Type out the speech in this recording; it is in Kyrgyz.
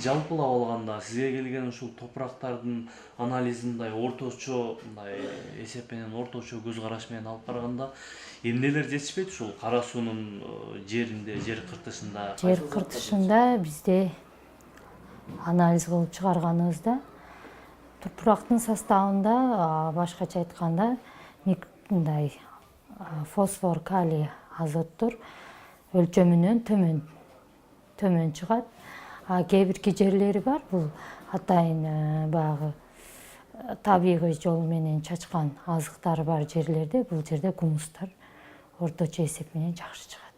жалпылап алганда сизге келген ушул топурактардын анализин мындай орточо мындай эсеп менен орточо көз караш менен алып караганда эмнелер жетишпейт ушул кара суунун жеринде, жер кыртышында? Жер кыртышында бизде анализ кылып чыгарганыбызда топурактын составында башкача айтканда мындай фосфор, калий, азоттор өлчөмүнөн төмөн чыгат. Кээ бирки жерлери бар, бул атайын баягы табигый жол менен чачкан азыктары бар жерлерде бул жерде гумустар орточо эсеп менен жакшы чыгат.